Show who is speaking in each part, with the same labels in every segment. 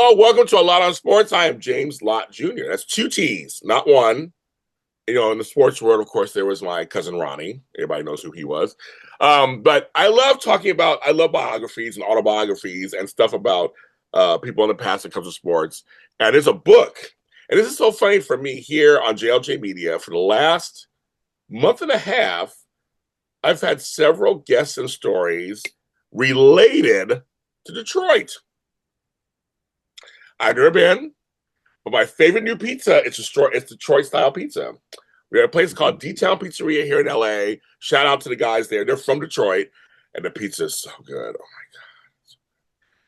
Speaker 1: Hello, welcome to A Lot on Sports. I am James Lott Jr. That's two T's, not one. In the sports world, of course, there was my cousin Ronnie. Everybody knows who he was. But I love biographies and autobiographies and stuff about people in the past that comes to sports. And there's a book. And this is so funny for me here on JLJ Media. For the last month and a half, I've had several guests and stories related to Detroit. I've never been, but my favorite new pizza it's Detroit style pizza. We have a place called D-Town Pizzeria here in LA. Shout out to the guys there. They're from Detroit, and the pizza is so good. Oh my God.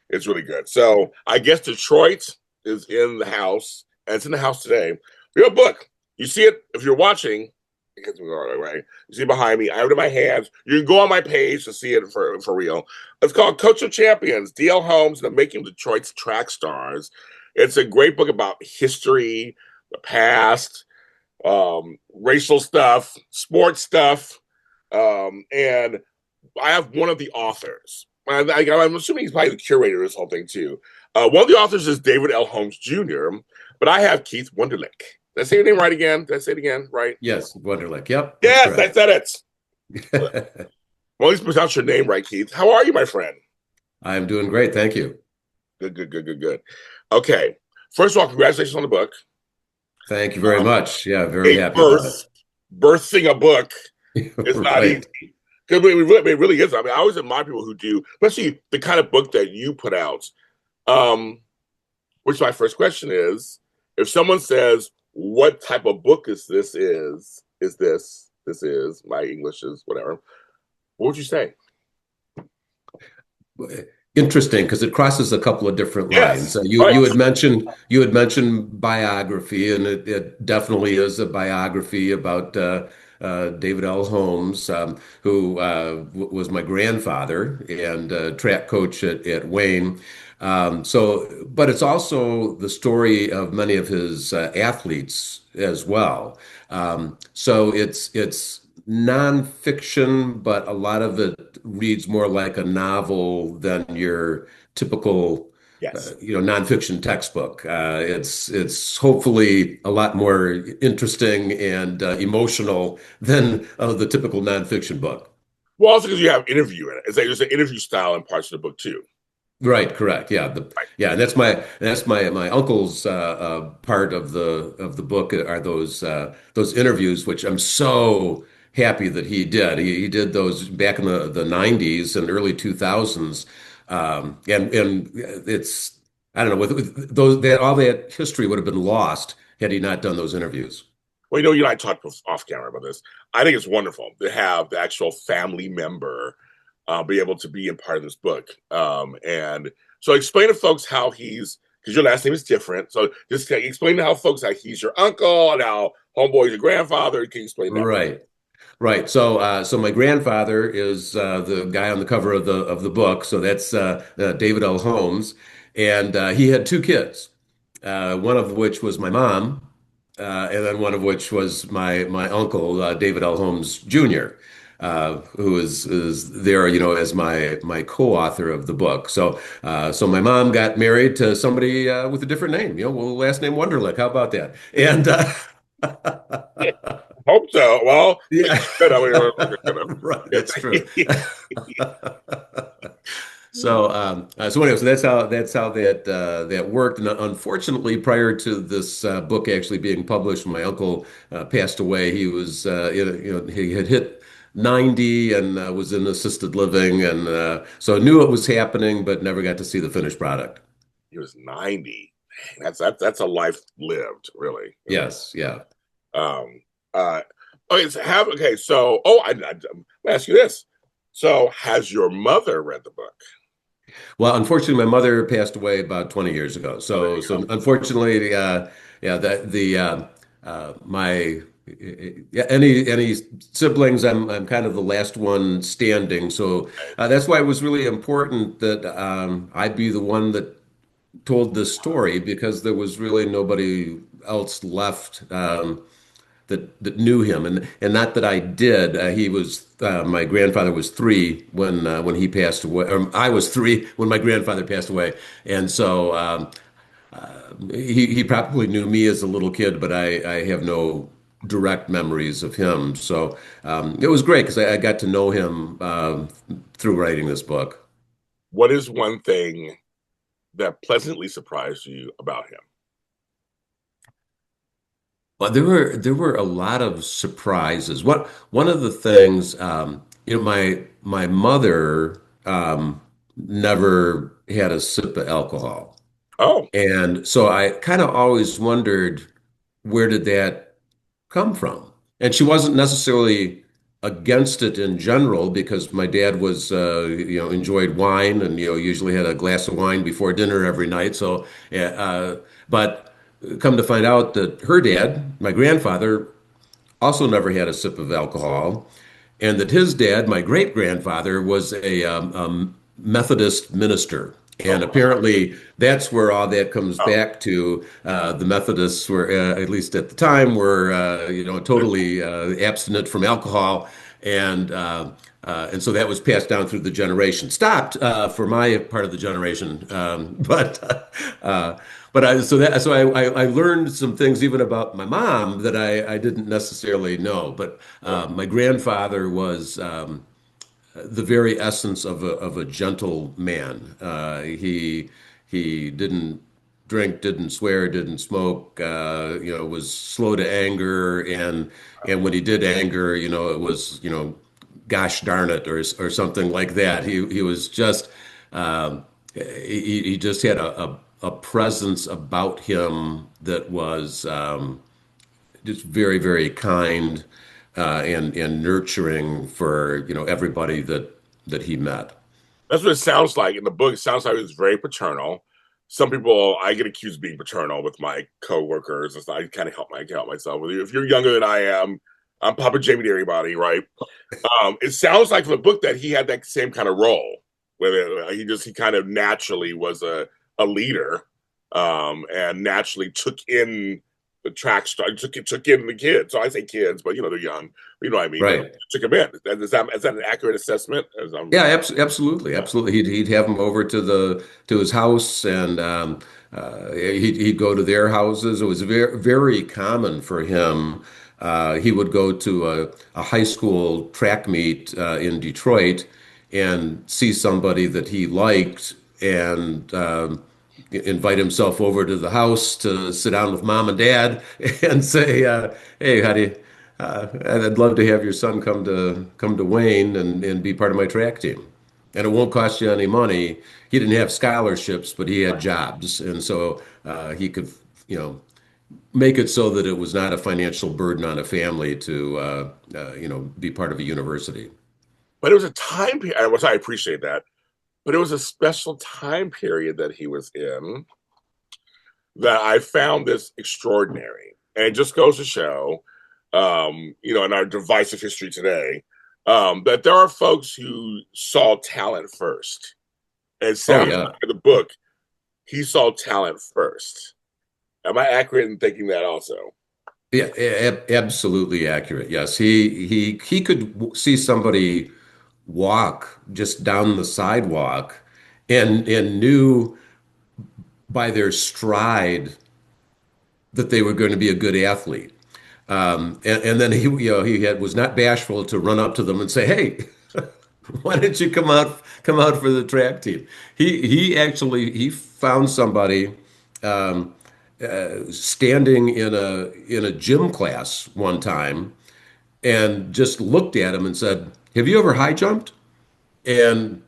Speaker 1: It's really good. So I guess Detroit is in the house, and it's in the house today. We have a book. You see it if you're watching. Right? You see behind me. I have it in my hands. You can go on my page to see it for real. It's called Coach of Champions, DL Holmes, and the Making of Detroit's Track Stars. It's a great book about history, the past, racial stuff, sports stuff. And I have one of the authors. I'm assuming he's probably the curator of this whole thing too. One of the authors is David L. Holmes Jr., but I have Keith Wunderlich. Did I say your name right again? Did I say it again right?
Speaker 2: Yes, Wunderlich. Yep.
Speaker 1: Yes, I said it. Well, at least pronounce your name right, Keith. How are you, my friend?
Speaker 2: I'm doing great. Thank you.
Speaker 1: Good. Okay. First of all, congratulations on the book.
Speaker 2: Thank you very much. Yeah, very happy about it.
Speaker 1: Birthing a book is not
Speaker 2: Right.
Speaker 1: easy. It really is. I mean, I always admire people who do, especially the kind of book that you put out. Which my first question is, if someone says, what type of book is this? My English is whatever. What would you say?
Speaker 2: Interesting, because it crosses a couple of different lines.
Speaker 1: Yes.
Speaker 2: You had mentioned biography, and it definitely is a biography about David L. Holmes, who was my grandfather and track coach at Wayne. But it's also the story of many of his athletes as well. So it's nonfiction, but a lot of it reads more like a novel than your typical,
Speaker 1: Yes.
Speaker 2: nonfiction textbook. It's hopefully a lot more interesting and emotional than the typical nonfiction book.
Speaker 1: Well, also because you have interview in it. It's like there's an interview style in parts of the book too.
Speaker 2: Right, correct. Yeah,
Speaker 1: Right.
Speaker 2: and that's my uncle's part of the book are those interviews, which I'm so happy that he did. He did those back in the 90s and early 2000s, and it's I don't know with those that all that history would have been lost had he not done those interviews.
Speaker 1: Well, you and I talked off camera about this. I think it's wonderful to have the actual family member be able to be in part of this book. And so explain to folks how because your last name is different. So just explain to how folks how he's your uncle and how homeboy is your grandfather. Can you explain that?
Speaker 2: Right. Right. So my grandfather is the guy on the cover of the book. So that's David L. Holmes, and he had two kids, one of which was my mom, and then one of which was my uncle, David L. Holmes Jr., who is there, as my co-author of the book. So my mom got married to somebody with a different name, last name Wunderlich. How about that? And
Speaker 1: Hope so. Well,
Speaker 2: yeah,
Speaker 1: good.
Speaker 2: right, that's true. So anyway, so that's how that worked. And unfortunately, prior to this book actually being published, my uncle passed away. He was he had hit 90 and was in assisted living, and so knew it was happening, but never got to see the finished product.
Speaker 1: He was 90. Dang, that's a life lived, really.
Speaker 2: Yes, yeah.
Speaker 1: Um, I'm gonna ask you this. So has your mother read the book?
Speaker 2: Well, unfortunately, my mother passed away about 20 years ago. So unfortunately, yeah, my yeah, any siblings, I'm kind of the last one standing. So that's why it was really important that I be the one that told this story because there was really nobody else left. That knew him, and not that I did. He was my grandfather was three when he passed away. Or I was three when my grandfather passed away, and so he probably knew me as a little kid, but I have no direct memories of him. So it was great because I got to know him through writing this book.
Speaker 1: What is one thing that pleasantly surprised you about him?
Speaker 2: Well, there were a lot of surprises. What one of the things, my mother never had a sip of alcohol,
Speaker 1: Oh,
Speaker 2: and so I kind of always wondered where did that come from? And she wasn't necessarily against it in general because my dad was, enjoyed wine and, usually had a glass of wine before dinner every night. So, but come to find out that her dad, my grandfather, also never had a sip of alcohol, and that his dad, my great grandfather, was a Methodist minister. And
Speaker 1: oh,
Speaker 2: apparently, that's where all that comes
Speaker 1: oh.
Speaker 2: back to. The Methodists were, at least at the time, were totally abstinent from alcohol, and so that was passed down through the generation. Stopped for my part of the generation, but I learned some things even about my mom that I didn't necessarily know. But my grandfather was the very essence of a gentle man. He didn't drink, didn't swear, didn't smoke. Was slow to anger, and when he did anger, it was gosh darn it, or something like that. He was just he just had a presence about him that was just very, very kind and nurturing for everybody that he met.
Speaker 1: That's what it sounds like in the book. It sounds like it was very paternal. Some people, I get accused of being paternal with my coworkers. And so I kind of help myself. If you're younger than I am, I'm Papa Jamie to everybody, right? It sounds like from the book that he had that same kind of role, where he kind of naturally was a leader, and naturally took in the track star, took in the kids. So I say kids, but they're young. You know what I mean? But
Speaker 2: Right.
Speaker 1: took him in. Is that an accurate assessment? As I'm,
Speaker 2: Yeah, absolutely, absolutely. He'd have them over to his house, and he'd go to their houses. It was very very common for him. He would go to a high school track meet in Detroit and see somebody that he liked, and invite himself over to the house to sit down with mom and dad and say, "Hey, how do you?" I'd love to have your son come to Wayne and be part of my track team. And it won't cost you any money. He didn't have scholarships, but he had jobs, and so he could, make it so that it was not a financial burden on a family to, be part of a university.
Speaker 1: but it was a time period, which I appreciate that, but it was a special time period that he was in that I found this extraordinary. And it just goes to show, in our divisive history today, that there are folks who saw talent first. And it
Speaker 2: Oh
Speaker 1: sounds
Speaker 2: yeah,
Speaker 1: like in the book, he saw talent first. Am I accurate in thinking that also?
Speaker 2: yeah, absolutely accurate. Yes, he could see somebody walk just down the sidewalk and knew by their stride that they were going to be a good athlete. And then he was not bashful to run up to them and say, "Hey, why didn't you come out for the track team?" He found somebody standing in a gym class one time and just looked at him and said, "Have you ever high jumped?" And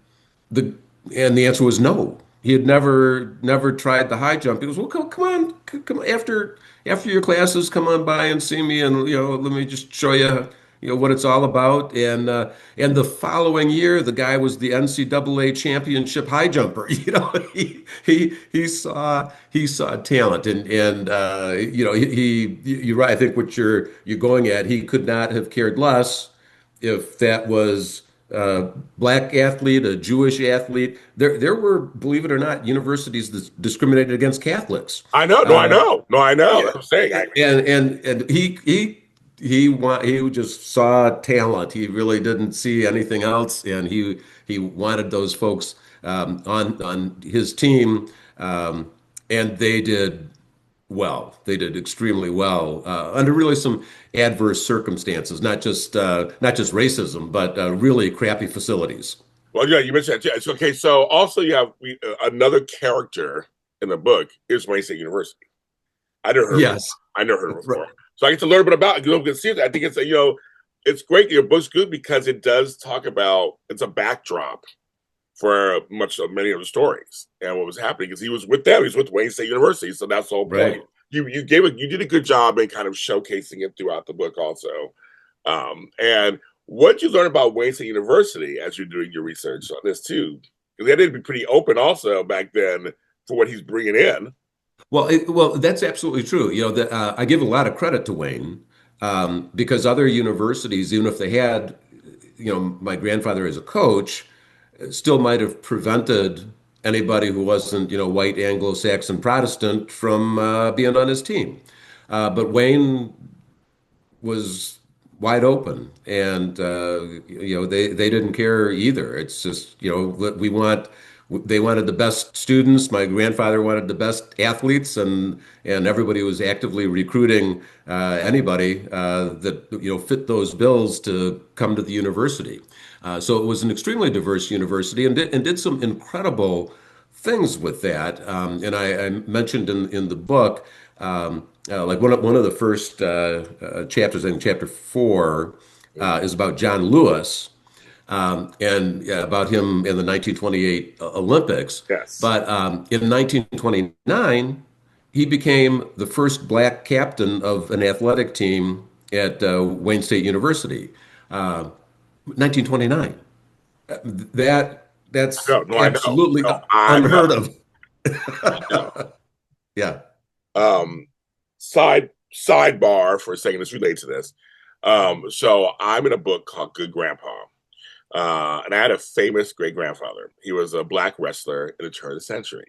Speaker 2: the and the answer was no. He had never tried the high jump. He goes, "Well, come on, come on, after your classes, come on by and see me, and let me just show you, what it's all about." And the following year, the guy was the NCAA championship high jumper. He saw talent, and you're right. I think what you're going at, he could not have cared less if that was black athlete, a Jewish athlete. There were, believe it or not, universities that discriminated against Catholics.
Speaker 1: I know. No, I
Speaker 2: Uh,
Speaker 1: know. No, I know.
Speaker 2: yeah,
Speaker 1: That's what I'm saying.
Speaker 2: and he just saw talent. He really didn't see anything else, and he wanted those folks on his team. and they did well. They did extremely well under really some adverse circumstances, not just racism, but really crappy facilities.
Speaker 1: Well, yeah, you mentioned that. Yeah. So, okay, so also you have another character in the book is Wayne State University. I never heard of him.
Speaker 2: Yes.
Speaker 1: I never heard of him
Speaker 2: Right.
Speaker 1: before. So I get to learn a bit about it. You know, see, I think it's it's great. Your book's good because it does talk about it's a backdrop for many of the stories and what was happening because he was with them. He was with Wayne State University, so that's the whole point.
Speaker 2: Right.
Speaker 1: You did a good job in kind of showcasing it throughout the book also. And what did you learn about Wayne State University as you're doing your research on this too? Because they had to be pretty open also back then for what he's bringing in.
Speaker 2: Well, that's absolutely true. I give a lot of credit to Wayne because other universities, even if they had, my grandfather as a coach, still might have prevented anybody who wasn't, white Anglo-Saxon Protestant from being on his team. But Wayne was wide open, and they didn't care either. It's just they wanted the best students. My grandfather wanted the best athletes, and everybody was actively recruiting anybody that fit those bills to come to the university. So it was an extremely diverse university, and did some incredible things with that. And I mentioned in the book, like one of the first chapters, in chapter 4, is about John Lewis, and about him in the 1928 Olympics.
Speaker 1: Yes.
Speaker 2: But in 1929, he became the first black captain of an athletic team at Wayne State University. 1929. That's
Speaker 1: No, I know.
Speaker 2: absolutely
Speaker 1: No, I know.
Speaker 2: unheard of.
Speaker 1: I know.
Speaker 2: Yeah.
Speaker 1: Um, sidebar for a second. It's related to this. So I'm in a book called Good Grandpa. And I had a famous great grandfather. He was a black wrestler in the turn of the century.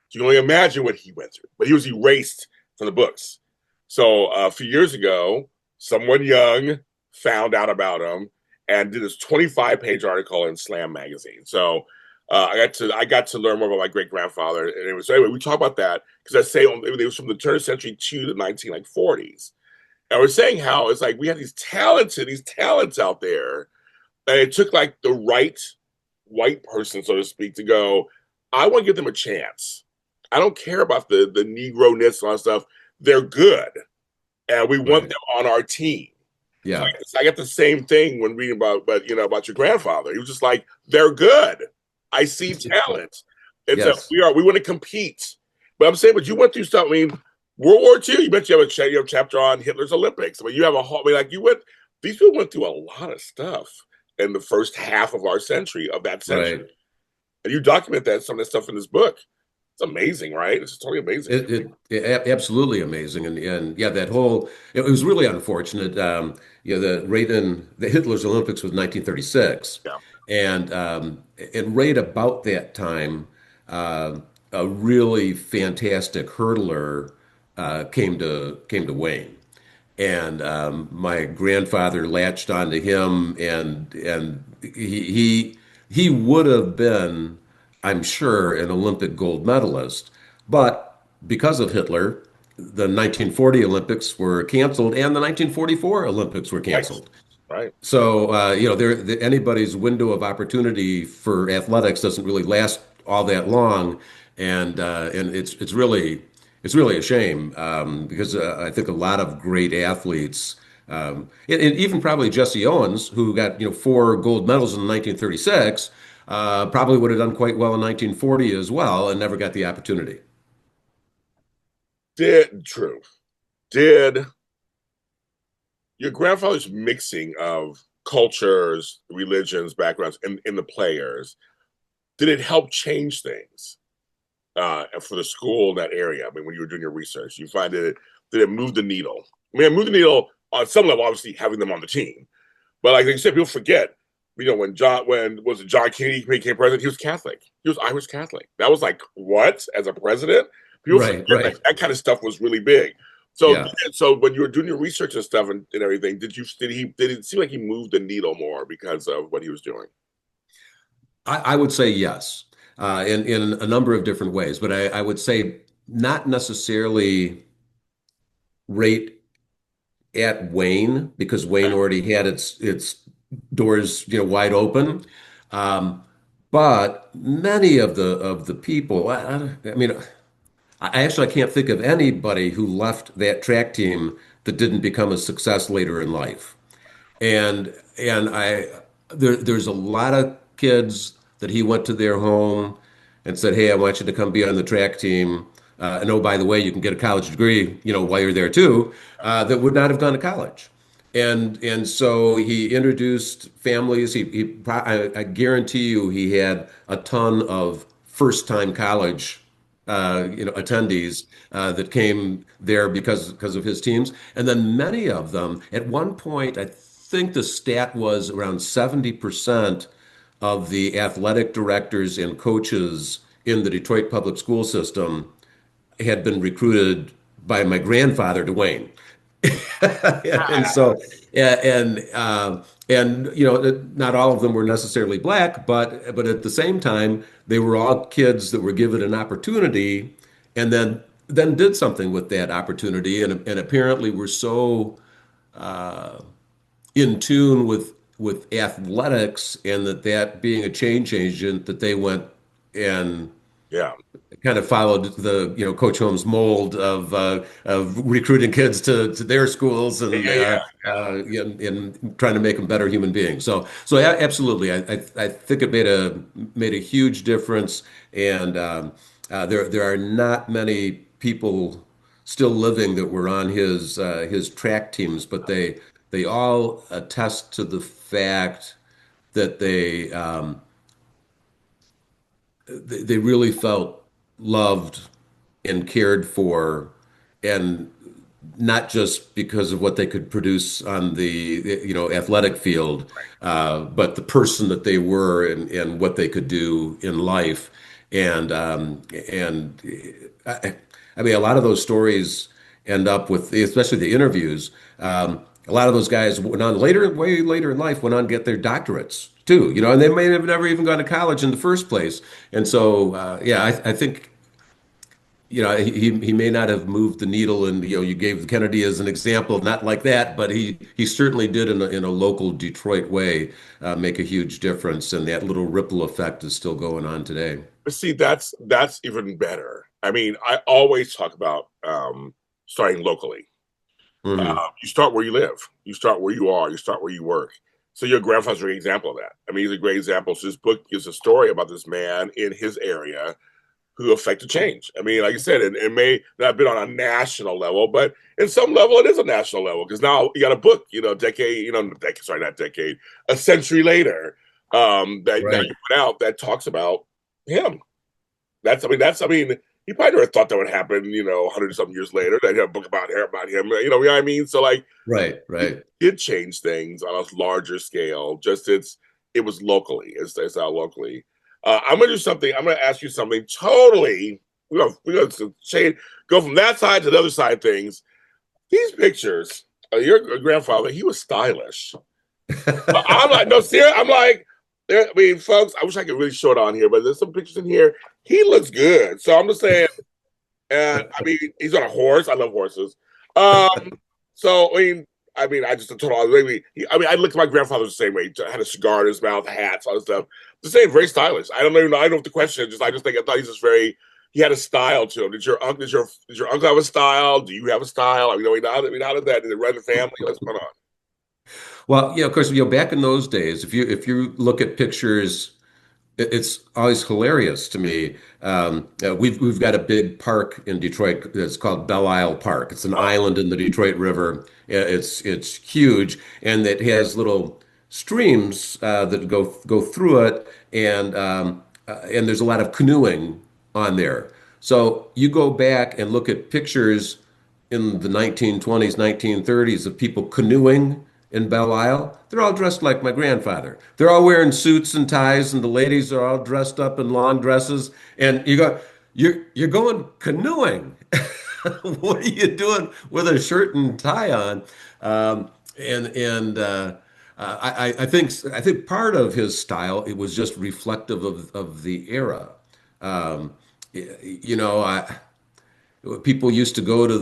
Speaker 1: So you can only imagine what he went through, but he was erased from the books. So a few years ago, someone young found out about him and did this 25-page article in Slam magazine. So I got to learn more about my great grandfather. And it was so anyway. We talk about that because I say it was from the turn of the century to the 1940s. And we're saying how it's like we have these talents out there, and it took like the right white person, so to speak, to go, I want to give them a chance. I don't care about the Negro-ness and all that stuff. They're good. And we want
Speaker 2: Right.
Speaker 1: them on our team. So
Speaker 2: Yeah.
Speaker 1: I get the same thing when reading about your grandfather. He was just like, they're good. I see talent. It's a
Speaker 2: Yes.
Speaker 1: we want to compete. But I'm saying, but you went through stuff. I mean, World War II, you bet you have a chapter on Hitler's Olympics. I mean, you have a whole, I mean, like these people went through a lot of stuff in the first half of our century, of that century.
Speaker 2: Right.
Speaker 1: And you document some of that stuff in this book. It's amazing, right? It's totally amazing.
Speaker 2: Absolutely amazing, and yeah, it was really unfortunate. The Hitler's Olympics was 1936,
Speaker 1: Yeah.
Speaker 2: and right about that time, uh, a really fantastic hurdler came to Wayne, and my grandfather latched onto him, and he would have been, I'm sure, an Olympic gold medalist, but because of Hitler, the 1940 Olympics were canceled, and the 1944 Olympics were
Speaker 1: Right.
Speaker 2: canceled.
Speaker 1: Right.
Speaker 2: So anybody's window of opportunity for athletics doesn't really last all that long, and it's really a shame because I think a lot of great athletes, and even probably Jesse Owens, who got 4 gold medals in 1936, probably would have done quite well in 1940 as well, and never got the opportunity.
Speaker 1: True. Did your grandfather's mixing of cultures, religions, backgrounds in the players, did it help change things for the school in that area? I mean, when you were doing your research, you find that did it move the needle? I mean, it moved the needle on some level, obviously having them on the team. But like you said, people forget, when was it John Kennedy became president, he was Catholic. He was Irish Catholic. That was like, what? As a president? People
Speaker 2: Right,
Speaker 1: forget
Speaker 2: right.
Speaker 1: that kind of stuff was really big. So,
Speaker 2: Yeah.
Speaker 1: so when you were doing your research and stuff and everything, did it seem like he moved the needle more because of what he was doing?
Speaker 2: I would say yes, in a number of different ways, but I would say not necessarily right at Wayne because Wayne already had its doors, wide open. Um, but many of the people, I mean, I can't think of anybody who left that track team that didn't become a success later in life. And there's a lot of kids that he went to their home and said, "Hey, I want you to come be on the track team. And oh, by the way, you can get a college degree, while you're there too." That would not have gone to college. And so he introduced families. I guarantee you, he had a ton of first-time college attendees that came there because of his teams. And then many of them, at one point, I think the stat was around 70% of the athletic directors and coaches in the Detroit public school system had been recruited by my grandfather, Dwayne. And so, and not all of them were necessarily black, but at the same time, they were all kids that were given an opportunity, and then did something with that opportunity, and apparently were so in tune with athletics, and that being a change agent, that they went and
Speaker 1: Yeah.
Speaker 2: kind of followed the Coach Holmes mold of recruiting kids to their schools
Speaker 1: Yeah.
Speaker 2: and
Speaker 1: Yeah.
Speaker 2: in trying to make them better human beings. So absolutely, I think it made a huge difference, and there are not many people still living that were on his track teams, but they all attest to the fact that they really felt loved and cared for, and not just because of what they could produce on the athletic field, but the person that they were, and what they could do in life. And I mean, a lot of those stories end up with, especially the interviews. A lot of those guys went on way later in life, went on to get their doctorates too, and they may have never even gone to college in the first place. And so, yeah, I think he may not have moved the needle, and you gave Kennedy as an example, not like that, but he certainly did in a local Detroit way make a huge difference, and that little ripple effect is still going on today.
Speaker 1: But see, that's even better. I mean, I always talk about starting locally.
Speaker 2: Hmm.
Speaker 1: You start where you live. You start where you are. You start where you work. So your grandfather's a great example of that. I mean, he's a great example. So this book gives a story about this man in his area who affected change. I mean, like you said, it may not have been on a national level, but in some level, it is a national level because now you got a book, decade, sorry, not decade, a century later, that
Speaker 2: Right.
Speaker 1: you put out that talks about him. I mean, he probably never thought that would happen, 100 something years later, that he had a book about him, what I mean? So, like,
Speaker 2: Right.
Speaker 1: it
Speaker 2: Right.
Speaker 1: did change things on a larger scale. Just it was locally. It's out locally. I'm gonna do something. I'm gonna ask you something totally. We're gonna change, go from that side to the other side of things. These pictures, your grandfather, he was stylish. I'm like, no, serious. I'm like, I mean, folks, I wish I could really show it on here, but there's some pictures in here. He looks good. So I'm just saying, and I mean, he's on a horse. I love horses. Um, so I mean, I just told all maybe. I looked at my grandfather the same way. He had a cigar in his mouth, hats, all this stuff. The same, very stylish. I don't even know. I don't know what the question is. I just think I thought he's just very. He had a style to him. Did your uncle have a style? Do you have a style? How did that? Did it run the family? What's going on?
Speaker 2: Well, yeah, of course, back in those days, if you look at pictures, it's always hilarious to me. We've got a big park in Detroit that's called Belle Isle Park. It's an
Speaker 1: Oh,
Speaker 2: island in the Detroit River. It's huge, and it has little streams that go through it, and there's a lot of canoeing on there. So you go back and look at pictures in the 1920s, 1930s of people canoeing in Belle Isle. They're all dressed like my grandfather. They're all wearing suits and ties, and the ladies are all dressed up in long dresses. And you're going canoeing. What are you doing with a shirt and tie on? And I think part of his style, it was just reflective of the era. Um, you know, I people used to go to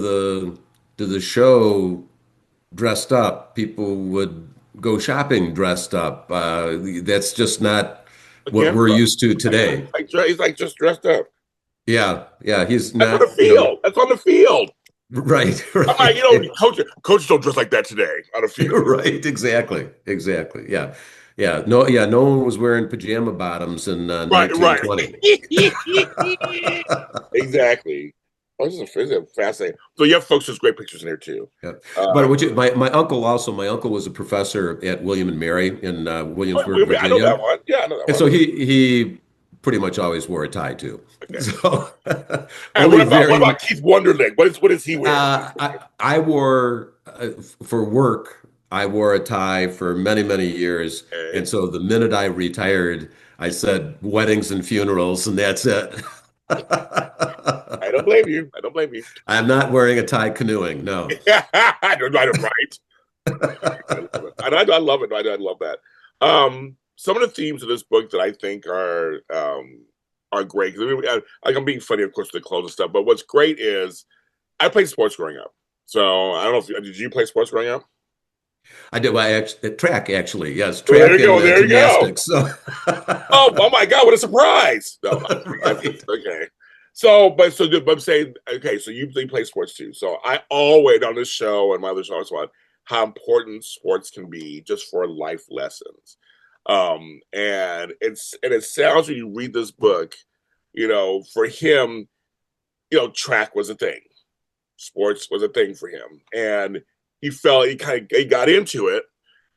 Speaker 2: the show dressed up. People would go shopping dressed up. That's just not what
Speaker 1: Again,
Speaker 2: we're used to today.
Speaker 1: he's like just dressed up.
Speaker 2: Yeah, yeah, he's
Speaker 1: That's on the
Speaker 2: not,
Speaker 1: field. That's on the field.
Speaker 2: right,
Speaker 1: I'm like,
Speaker 2: right,
Speaker 1: coaches don't dress like that today on the field.
Speaker 2: right, exactly, exactly. Yeah, yeah, no one was wearing pajama bottoms in
Speaker 1: Right, right.
Speaker 2: 1920.
Speaker 1: Exactly. Oh, this is fascinating. So you have folks with great pictures in there too.
Speaker 2: Yeah. But
Speaker 1: Um,
Speaker 2: my uncle also, my uncle was a professor at William and Mary in Williamsburg,
Speaker 1: I know
Speaker 2: Virginia.
Speaker 1: that one. Yeah, I know that
Speaker 2: And
Speaker 1: one.
Speaker 2: so he pretty much always wore a tie too.
Speaker 1: Okay.
Speaker 2: So
Speaker 1: And
Speaker 2: only
Speaker 1: what
Speaker 2: very
Speaker 1: about Keith Wunderlich? What is he wearing?
Speaker 2: I wore for work, I wore a tie for many, many years.
Speaker 1: Okay.
Speaker 2: And so the minute I retired, I said weddings and funerals, and that's it.
Speaker 1: I don't blame you. I don't blame you.
Speaker 2: I'm not wearing a tie canoeing. No.
Speaker 1: Right. I love it. I love that. Some of the themes of this book that I think are great. 'Cause like I'm being funny, of course, with the clothes and stuff. But what's great is I played sports growing up. So I don't know if did you play sports growing up?
Speaker 2: I did. Well, track actually. Yes,
Speaker 1: Well, there
Speaker 2: track
Speaker 1: you go.
Speaker 2: and
Speaker 1: There you go.
Speaker 2: gymnastics. So,
Speaker 1: Oh my God! What a surprise! No,
Speaker 2: right.
Speaker 1: okay. But I'm saying, okay, so you play sports too. So I always on this show and my other shows about how important sports can be just for life lessons. And it sounds when you read this book, for him, track was a thing, sports was a thing for him, and he got into it,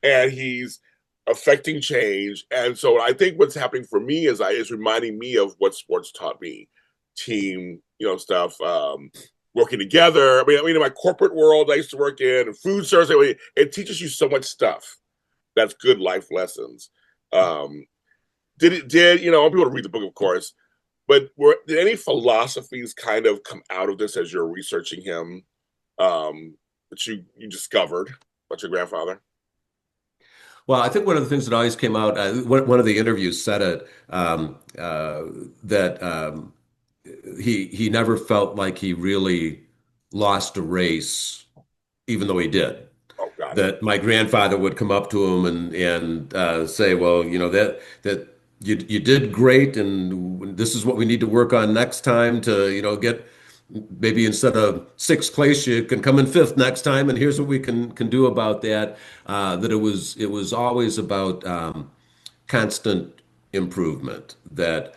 Speaker 1: and he's affecting change. And so I think what's happening for me is reminding me of what sports taught me, team, stuff, working together. In my corporate world I used to work in, and food service, it teaches you so much stuff. That's good life lessons. Um, I want people to read the book, of course, but did any philosophies kind of come out of this as you're researching him, that you discovered about your grandfather?
Speaker 2: Well, I think one of the things that always came out, one of the interviews said it, that he never felt like he really lost a race, even though he did.
Speaker 1: Oh, got it.
Speaker 2: That my grandfather would come up to him and say, "Well, that you did great, and this is what we need to work on next time to get maybe instead of sixth place, you can come in fifth next time, and here's what we can do about that." That it was always about constant improvement. That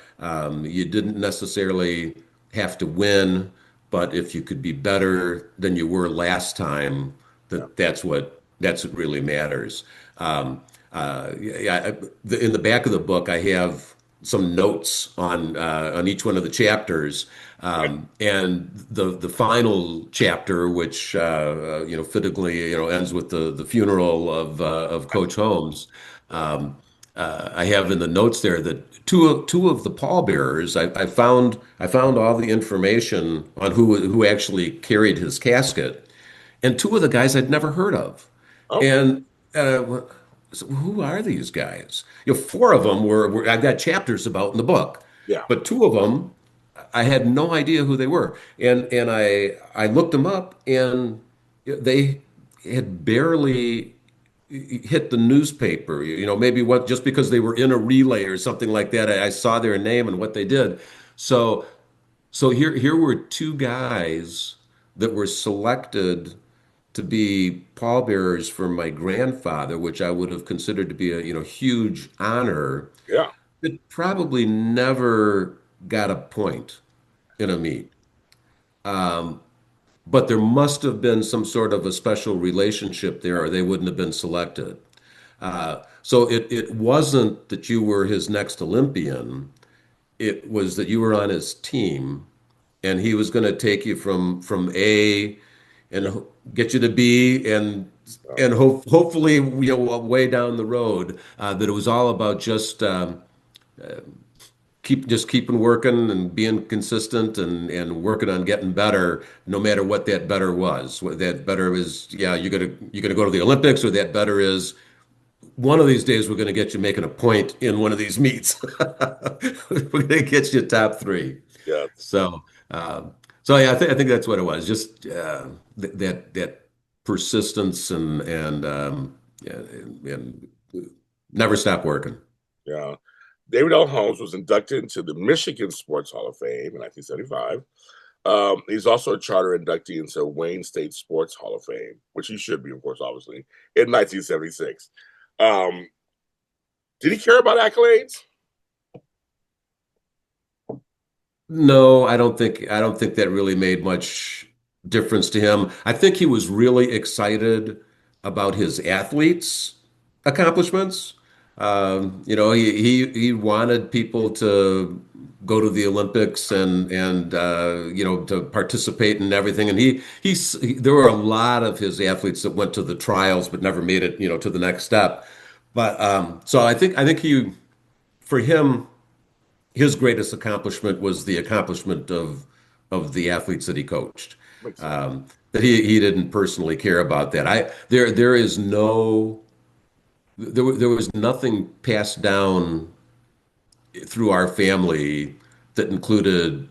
Speaker 2: you didn't necessarily have to win, but if you could be better than you were last time,
Speaker 1: Yeah.
Speaker 2: that's what really matters. Yeah, in the back of the book, I have some notes on each one of the chapters, and the final chapter, which fittingly ends with the funeral of Coach Holmes. I have in the notes there that two of the pallbearers, I found all the information on who actually carried his casket, and two of the guys I'd never heard of.
Speaker 1: Oh,
Speaker 2: And so who are these guys? Four of them were I've got chapters about in the book,
Speaker 1: yeah.
Speaker 2: but two of them I had no idea who they were. And I looked them up, and they had barely hit the newspaper. Maybe what just because they were in a relay or something like that. I saw their name and what they did. So here were two guys that were selected to be pallbearers for my grandfather, which I would have considered to be a huge honor.
Speaker 1: Yeah.
Speaker 2: It probably never got a point in a meet, but there must have been some sort of a special relationship there, or they wouldn't have been selected. So it wasn't that you were his next Olympian. It was that you were on his team, and he was going to take you from A and get you to B, and hopefully way down the road, that it was all about just keeping working and being consistent and working on getting better, no matter what that better was. What that better is, yeah, you're gonna go to the Olympics, or that better is one of these days we're gonna get you making a point in one of these meets. We're gonna get you top three.
Speaker 1: Yeah.
Speaker 2: So, um, So yeah, I think that's what it was. Just that persistence yeah, and never stop working.
Speaker 1: Yeah. David L. Holmes was inducted into the Michigan Sports Hall of Fame in 1975. He's also a charter inductee into Wayne State Sports Hall of Fame, which he should be, of course, obviously, in 1976. Um, did he care about accolades?
Speaker 2: No, I don't think that really made much difference to him. I think he was really excited about his athletes' accomplishments. He wanted people to go to the Olympics and to participate in everything. And there were a lot of his athletes that went to the trials but never made it, to the next step. But so I think for him his greatest accomplishment was the accomplishment of the athletes that he coached.
Speaker 1: Makes sense.
Speaker 2: That he didn't personally care about that. There was nothing passed down through our family that included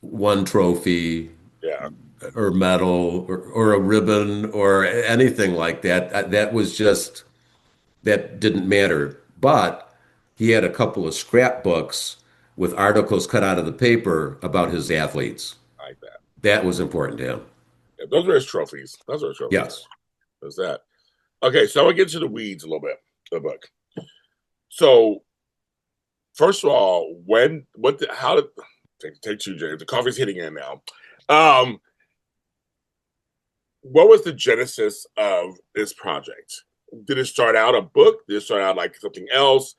Speaker 2: one trophy
Speaker 1: Yeah.
Speaker 2: or medal or a ribbon or anything like that. That didn't matter. But he had a couple of scrapbooks with articles cut out of the paper about his athletes.
Speaker 1: I like that.
Speaker 2: That was important to him.
Speaker 1: Yeah, those are his trophies. Those are his trophies.
Speaker 2: Yes.
Speaker 1: There's that. Okay, so I'll get to the weeds a little bit. The book. So, first of all, how did take two, James? The coffee's hitting in now. Um, what was the genesis of this project? Did it start out a book? Did it start out like something else?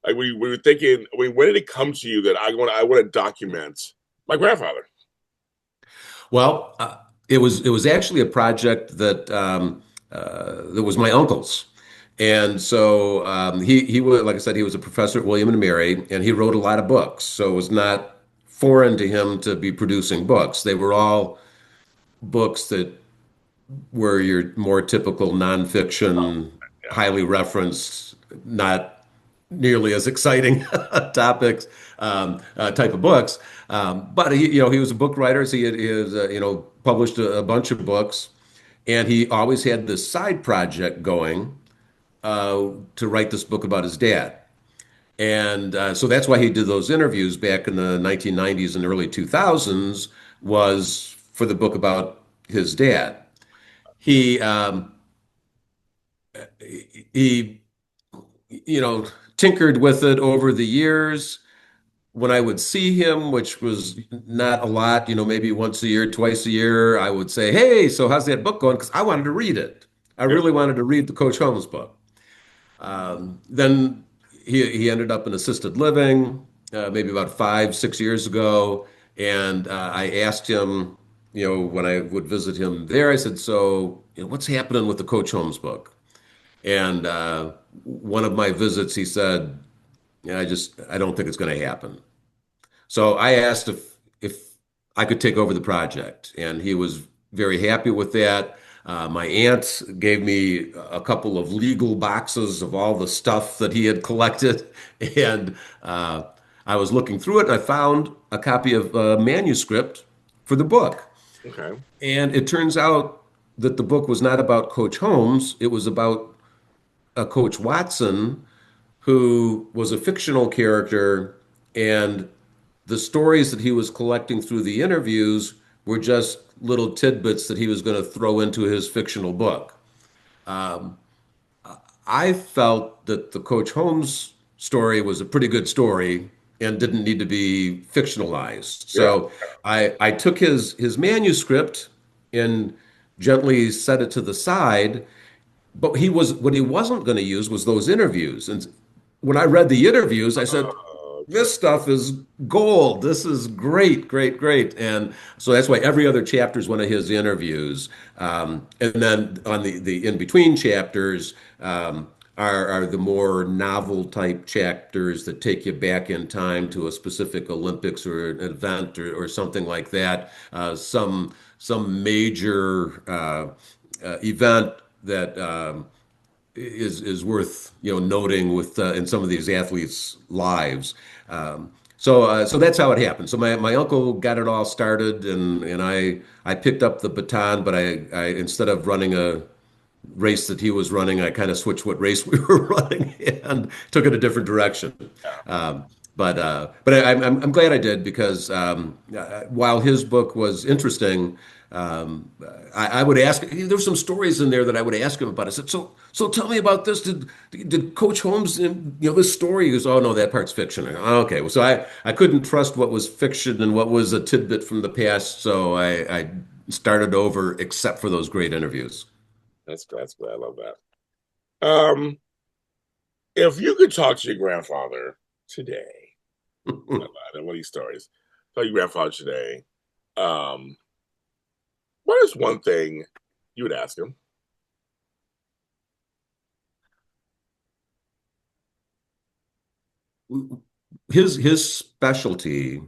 Speaker 1: Like we were thinking. I mean, when did it come to you that I want to document my grandfather?
Speaker 2: Well, it was actually a project that was my uncle's, and so he was, like I said, he was a professor at William and Mary, and he wrote a lot of books. So it was not foreign to him to be producing books. They were all books that were your more typical
Speaker 1: Oh,
Speaker 2: nonfiction,
Speaker 1: yeah.
Speaker 2: highly referenced, not nearly as exciting topics type of books. But he was a book writer. So he has published a bunch of books, and he always had this side project going to write this book about his dad. And so that's why he did those interviews back in the 1990s and early 2000s was for the book about his dad. He he tinkered with it over the years. When I would see him, which was not a lot, maybe once a year, twice a year, I would say, "Hey, so how's that book going?" Because I wanted to read it. I
Speaker 1: Yeah.
Speaker 2: really wanted to read the Coach Holmes book. Then he ended up in assisted living, maybe about 5, 6 years ago, and I asked him, when I would visit him there, I said, "So, what's happening with the Coach Holmes book?" And one of my visits, he said, "Yeah, I don't think it's going to happen." So I asked if I could take over the project, and he was very happy with that. My aunt gave me a couple of legal boxes of all the stuff that he had collected, and I was looking through it, and I found a copy of a manuscript for the book.
Speaker 1: Okay.
Speaker 2: And it turns out that the book was not about Coach Holmes; it was about Coach Watson, who was a fictional character, and the stories that he was collecting through the interviews were just little tidbits that he was going to throw into his fictional book. I felt that the Coach Holmes story was a pretty good story and didn't need to be fictionalized.
Speaker 1: Yeah.
Speaker 2: So I took his manuscript and gently set it to the side. But what he wasn't going to use was those interviews. And when I read the interviews, I said,
Speaker 1: Okay.
Speaker 2: this stuff is gold. This is great, great, great. And so that's why every other chapter is one of his interviews. And then on the in between chapters are the more novel type chapters that take you back in time to a specific Olympics or an event or something like that. Some major event that is worth noting with in some of these athletes' lives. So that's how it happened. So my uncle got it all started, and I picked up the baton, but I instead of running a race that he was running, I kind of switched what race we were running and took it a different direction.
Speaker 1: Yeah.
Speaker 2: I'm glad I did because while his book was interesting, I would ask. There were some stories in there that I would ask him about. I said, "So tell me about this. Did Coach Holmes, this story?" He goes, "Oh no, that part's fiction." I go, "Oh, okay." Well, so I couldn't trust what was fiction and what was a tidbit from the past, so I started over, except for those great interviews.
Speaker 1: That's good. I love that. If you could talk to your grandfather today, I don't know these stories. Tell your grandfather today. Um, what is one thing you would ask him?
Speaker 2: His specialty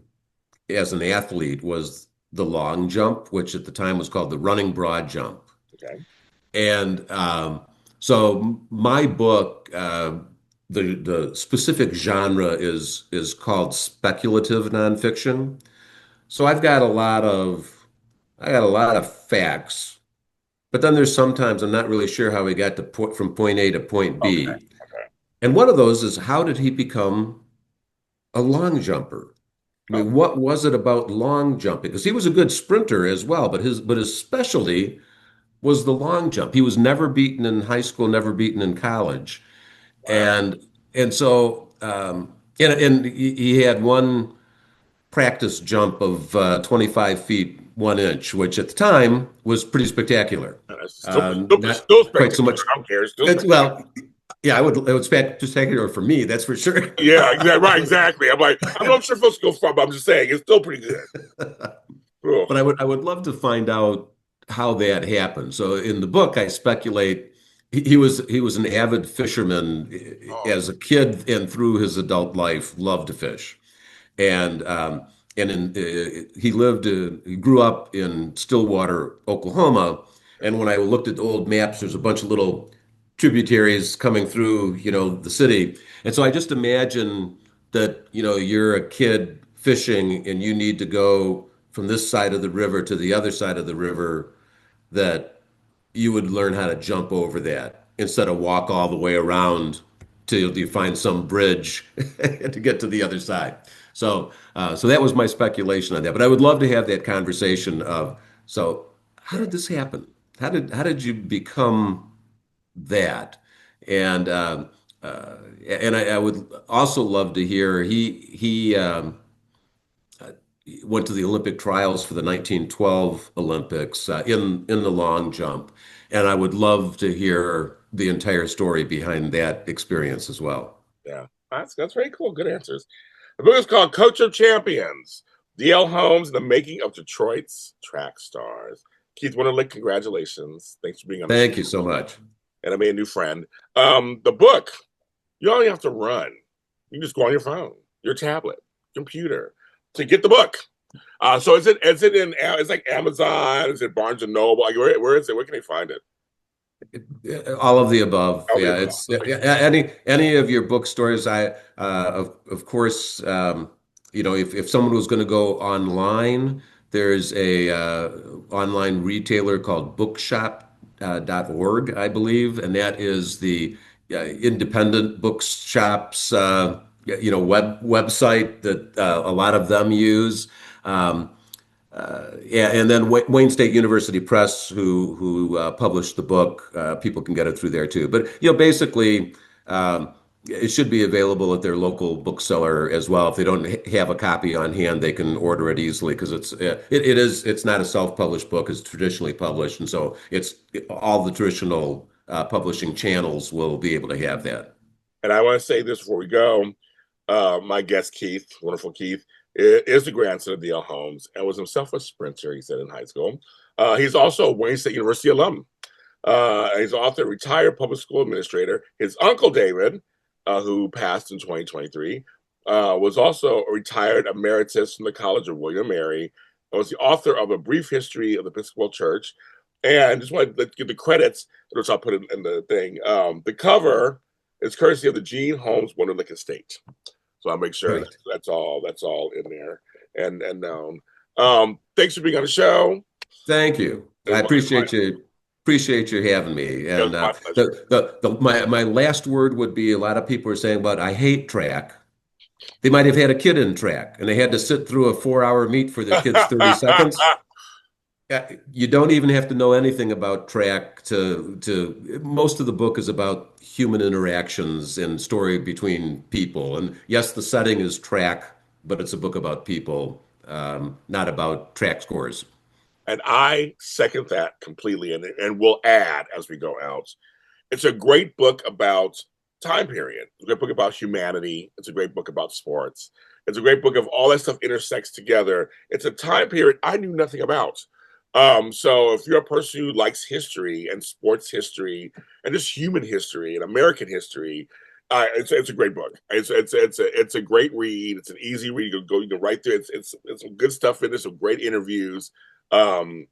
Speaker 2: as an athlete was the long jump, which at the time was called the running broad jump.
Speaker 1: Okay.
Speaker 2: And so my book, the specific genre is called speculative nonfiction. So I got a lot of facts, but then there's sometimes I'm not really sure how he got to from point A to point
Speaker 1: Okay.
Speaker 2: B.
Speaker 1: Okay.
Speaker 2: And one of those is how did he become a long jumper? I
Speaker 1: Oh,
Speaker 2: mean, what was it about long jumping? Because he was a good sprinter as well, but his specialty was the long jump. He was never beaten in high school, never beaten in college,
Speaker 1: wow.
Speaker 2: and so and he had one practice jump of 25 feet 1 inch, which at the time was pretty spectacular.
Speaker 1: That's
Speaker 2: Not
Speaker 1: still
Speaker 2: quite
Speaker 1: spectacular.
Speaker 2: so much.
Speaker 1: I don't care. It's still
Speaker 2: It's,
Speaker 1: spectacular.
Speaker 2: well, yeah, it was spectacular for me, that's for sure.
Speaker 1: Yeah, exactly. Right, exactly. I'm like, I'm sure folks go far, but I'm just saying it's still pretty good. Cool.
Speaker 2: But I would love to find out how that happened. So in the book, I speculate he was an avid fisherman
Speaker 1: Oh,
Speaker 2: as a kid and through his adult life, loved to fish. And he grew up in Stillwater, Oklahoma. And when I looked at the old maps, there's a bunch of little tributaries coming through, the city. And so I just imagine that, you're a kid fishing and you need to go from this side of the river to the other side of the river, that you would learn how to jump over that instead of walk all the way around till you find some bridge to get to the other side. So that was my speculation on that. But I would love to have that conversation of, so how did this happen? How did you become that? And I would also love to hear he went to the Olympic trials for the 1912 Olympics in the long jump, and I would love to hear the entire story behind that experience as well.
Speaker 1: yeah. That's very cool. Good answers. The book is called Coach of Champions, DL Holmes, The Making of Detroit's Track Stars. Keith Wunderlich, congratulations. Thanks for being on the show.
Speaker 2: Thank you so much.
Speaker 1: And I made a new friend. The book, you only have to run. You just go on your phone, your tablet, computer to get the book. So is it in it's like Amazon? Is it Barnes and Noble? Like where is it? Where can they find it?
Speaker 2: All of the above.
Speaker 1: I'll be
Speaker 2: Yeah,
Speaker 1: able
Speaker 2: it's any of your bookstores. Of course, if someone was going to go online, there's a online retailer called bookshop.org, I believe, and that is the independent bookshops website that a lot of them use. Um, yeah, and then Wayne State University Press, who published the book, people can get it through there too. But basically, it should be available at their local bookseller as well. If they don't have a copy on hand, they can order it easily because it's not a self-published book; it's traditionally published, and so all the traditional publishing channels will be able to have that.
Speaker 1: And I want to say this before we go. My guest, Keith, wonderful Keith, is the grandson of DL Holmes and was himself a sprinter, he said, in high school. He's also a Wayne State University alum. He's author, retired public school administrator. His uncle, David, who passed in 2023, was also a retired emeritus from the College of William Mary and was the author of A Brief History of the Episcopal Church. And just wanted to give the credits, which I'll put in the thing. The cover is courtesy of the Gene Holmes Wunderlich Estate. So I'll make sure
Speaker 2: Right.
Speaker 1: that's all in there and known. Thanks for being on the show.
Speaker 2: Thank you.
Speaker 1: It
Speaker 2: I
Speaker 1: was
Speaker 2: appreciate you having me.
Speaker 1: it was
Speaker 2: And
Speaker 1: my pleasure.
Speaker 2: my last word would be a lot of people are saying, but I hate track. They might have had a kid in track and they had to sit through a 4 hour meet for their kid's 30 seconds. You don't even have to know anything about track to most of the book is about human interactions and story between people. And yes, the setting is track, but it's a book about people, not about track scores.
Speaker 1: And I second that completely. And we'll add as we go out. It's a great book about time period. It's a great book about humanity. It's a great book about sports. It's a great book of all that stuff intersects together. It's a time period I knew nothing about. So if you're a person who likes history and sports history and just human history and American history, it's a great book. It's a great read. It's an easy read. You can right there. It's some good stuff in there. Some great interviews. I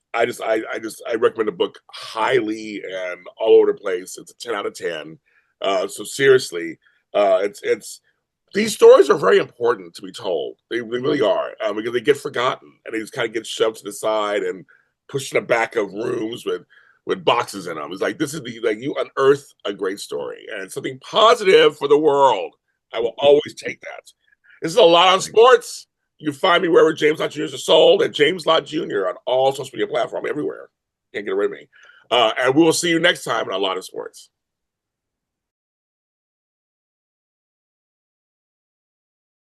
Speaker 1: recommend the book highly and all over the place. It's a 10 out of 10. So seriously, it's these stories are very important to be told. They really are because they get forgotten and they just kind of get shoved to the side and pushed in the back of rooms with boxes in them. It's like this is you unearth a great story and it's something positive for the world. I will always take that. This is a lot on sports. You find me wherever James Lott Jr.'s are sold at James Lott Jr. on all social media platforms everywhere. Can't get rid of me. And we will see you next time on A Lot of Sports.